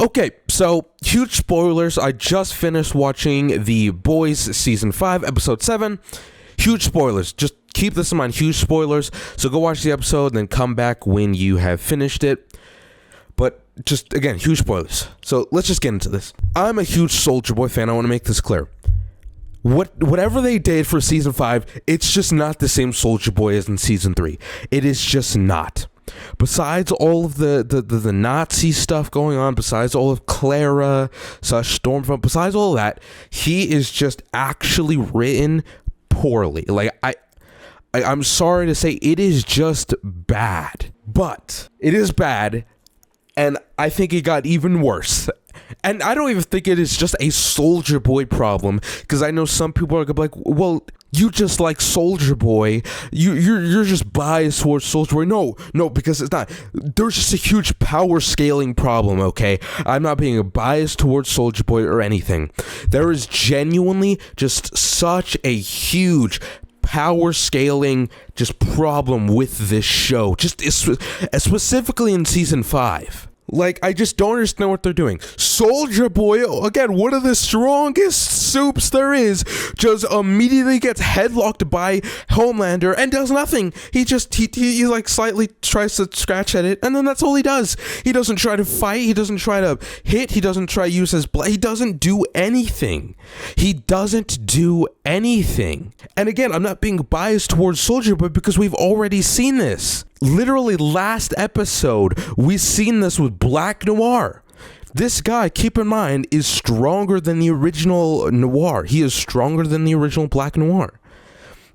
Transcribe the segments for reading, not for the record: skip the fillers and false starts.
Okay, so huge spoilers. I just finished watching The Boys Season 5, Episode 7. Huge spoilers. Just keep this in mind. Huge spoilers. So go watch the episode and then come back when you have finished it. But just, again, huge spoilers. So let's just get into this. I'm a huge Soulja Boy fan. I want to make this clear. Whatever they did for Season 5, it's just not the same Soulja Boy as in Season 3. It is just not. Besides all of the Nazi stuff going on, besides all of Clara, Stormfront, besides all of that, he is just actually written poorly. Like, I'm sorry to say, it is just bad. But it is bad, and I think it got even worse. And I don't even think it is just a Soulja Boy problem, because I know some people are gonna be like, well, you just like Soulja Boy, you're just biased towards Soulja Boy. No, because it's not. There's just a huge power scaling problem, okay? I'm not being biased towards Soulja Boy or anything. There is genuinely just such a huge power scaling just problem with this show, just specifically in Season 5. Like, I just don't understand what they're doing. Soulja Boy, again, one of the strongest soups there is, just immediately gets headlocked by Homelander and does nothing. He like slightly tries to scratch at it, and then that's all he does. He doesn't try to fight. He doesn't try to hit. He doesn't try to use his blade. He doesn't do anything. He doesn't do anything. And again, I'm not being biased towards Soulja Boy because we've already seen this. Literally last episode, we've seen this with Black Noir. This guy, keep in mind, is stronger than the original Noir. He is stronger than the original Black Noir.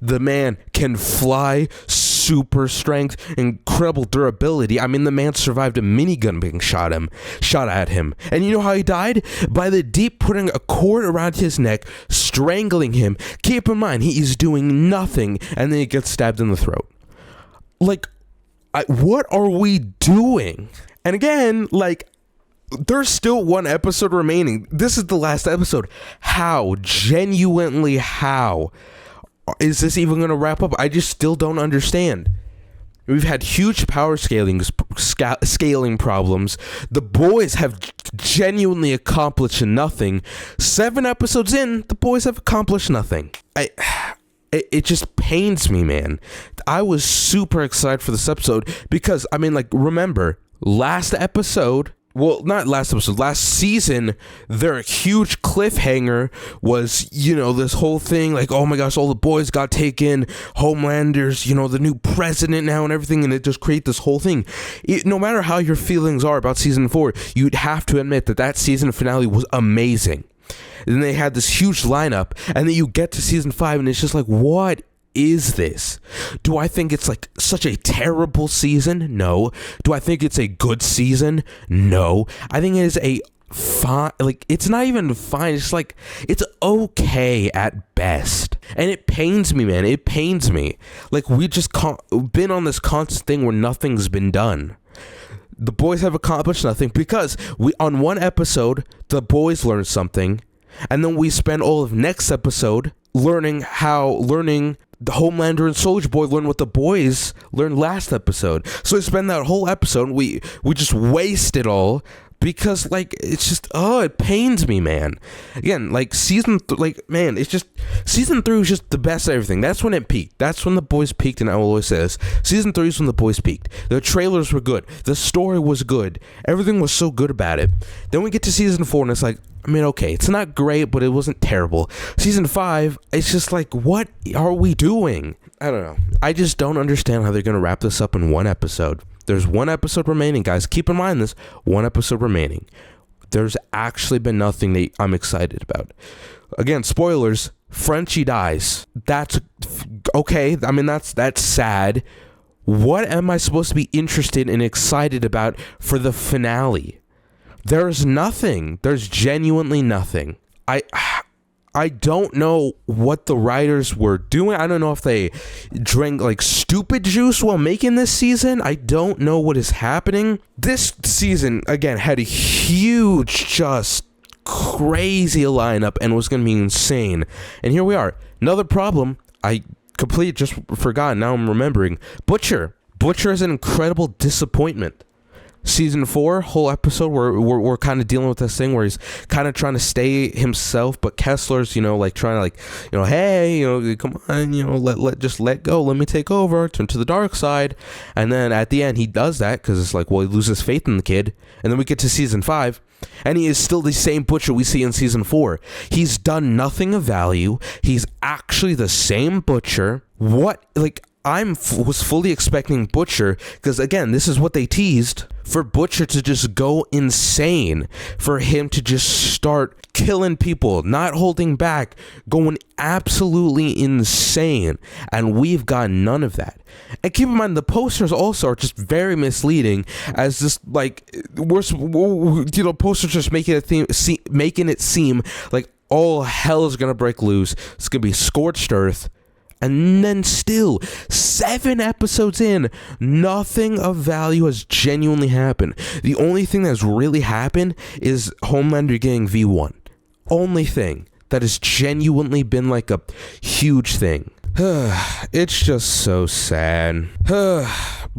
The man can fly, super strength, incredible durability. I mean, the man survived a minigun being shot at him. And you know how he died? By the Deep putting a cord around his neck, strangling him. Keep in mind, he is doing nothing, and then he gets stabbed in the throat. Like, what are we doing? And again, like, there's still one episode remaining. This is the last episode. How? Genuinely, how is this even going to wrap up? I just still don't understand. We've had huge power scaling problems. The boys have genuinely accomplished nothing. 7 episodes in, the boys have accomplished nothing. It just pains me, man. I was super excited for this episode because, I mean, like, remember, last season, their huge cliffhanger was, this whole thing, like, oh my gosh, all the boys got taken, Homelander's, the new president now and everything, and it just created this whole thing. No matter how your feelings are about Season 4, you'd have to admit that season finale was amazing. And then they had this huge lineup, and then you get to Season 5, and it's just like, what is this? Do I think it's like such a terrible season? No. Do I think it's a good season? No. I think it is a fine, like, it's not even fine, it's like, it's okay at best. And it pains me, man. It pains me. Like, we just been on this constant thing where nothing's been done. The boys have accomplished nothing because on one episode, the boys learn something, and then we spend all of next episode learning the Homelander and Soulja Boy learn what the boys learned last episode. So we spend that whole episode, we just waste it all because, like, it's just, it pains me, man. Again, like, Season 3 was just the best of everything. That's when it peaked. That's when the boys peaked, and I will always say this. Season 3 is when the boys peaked. The trailers were good. The story was good. Everything was so good about it. Then we get to Season 4, and it's like, I mean, okay, it's not great, but it wasn't terrible. Season 5, it's just like, what are we doing? I don't know. I just don't understand how they're going to wrap this up in one episode. There's one episode remaining, guys. Keep in mind this. One episode remaining. There's actually been nothing that I'm excited about. Again, spoilers. Frenchie dies. That's okay. I mean, that's sad. What am I supposed to be interested and excited about for the finale? There's nothing. There's genuinely nothing. I don't know what the writers were doing. I don't know if they drank like stupid juice while making this season. I don't know what is happening. This season, again, had a huge, just crazy lineup and was going to be insane. And here we are. Another problem. I completely just forgot. Now I'm remembering. Butcher. Butcher is an incredible disappointment. Season 4, whole episode, we're kind of dealing with this thing where he's kind of trying to stay himself, but Kessler's, like trying to, like, hey, come on, just let go, let me take over, turn to the dark side. And then at the end, he does that because it's like, well, he loses faith in the kid. And then we get to season 5, and he is still the same Butcher we see in season 4. He's done nothing of value. He's actually the same Butcher. What, like, was fully expecting Butcher, because again, this is what they teased, for Butcher to just go insane, for him to just start killing people, not holding back, going absolutely insane, and we've got none of that. And keep in mind, the posters also are just very misleading, as this, like, posters just making it seem like all hell is gonna break loose. It's gonna be scorched earth. And then still, 7 episodes in, nothing of value has genuinely happened. The only thing that's really happened is Homelander getting V1. Only thing that has genuinely been like a huge thing. It's just so sad. But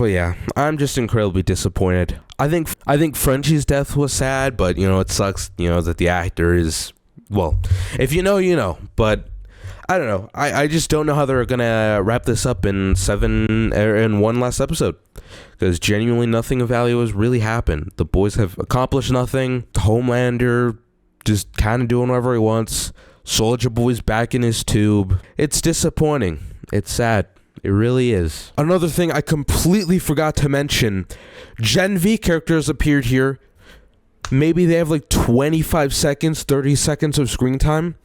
yeah, I'm just incredibly disappointed. I think Frenchie's death was sad, but it sucks, that the actor is, well, if you know, you know, but I don't know. I just don't know how they're gonna wrap this up in one last episode, because genuinely nothing of value has really happened. The boys have accomplished nothing. Homelander just kind of doing whatever he wants. Soulja Boy's back in his tube. It's disappointing. It's sad. It really is. Another thing I completely forgot to mention: Gen V characters appeared here. Maybe they have like 25 seconds, 30 seconds of screen time.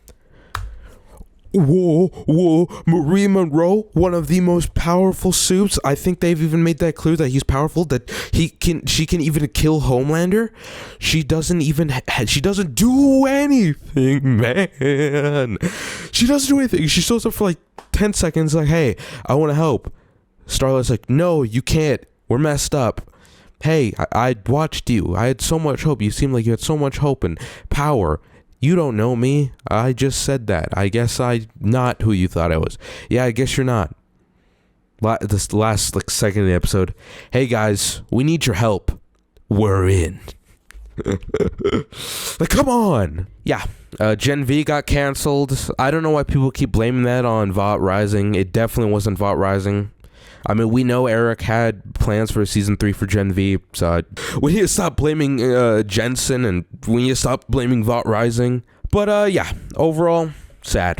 Whoa, Marie Monroe, one of the most powerful suits. I think they've even made that clear that he's powerful, that she can even kill Homelander. She doesn't do anything, man. She doesn't do anything. She shows up for like 10 seconds, like, hey, I want to help. Starlight's like, no, you can't. We're messed up. Hey, I watched you. I had so much hope. You seemed like you had so much hope and power. You don't know me. I just said that. I guess I'm not who you thought I was. Yeah, I guess you're not. This last second of the episode. Hey guys, we need your help. We're in. Like, come on. Yeah. Gen V got canceled. I don't know why people keep blaming that on Vought Rising. It definitely wasn't Vought Rising. I mean, we know Eric had plans for season 3 for Gen V, so we need to stop blaming Jensen, and we need to stop blaming Vought Rising. But yeah, overall, sad.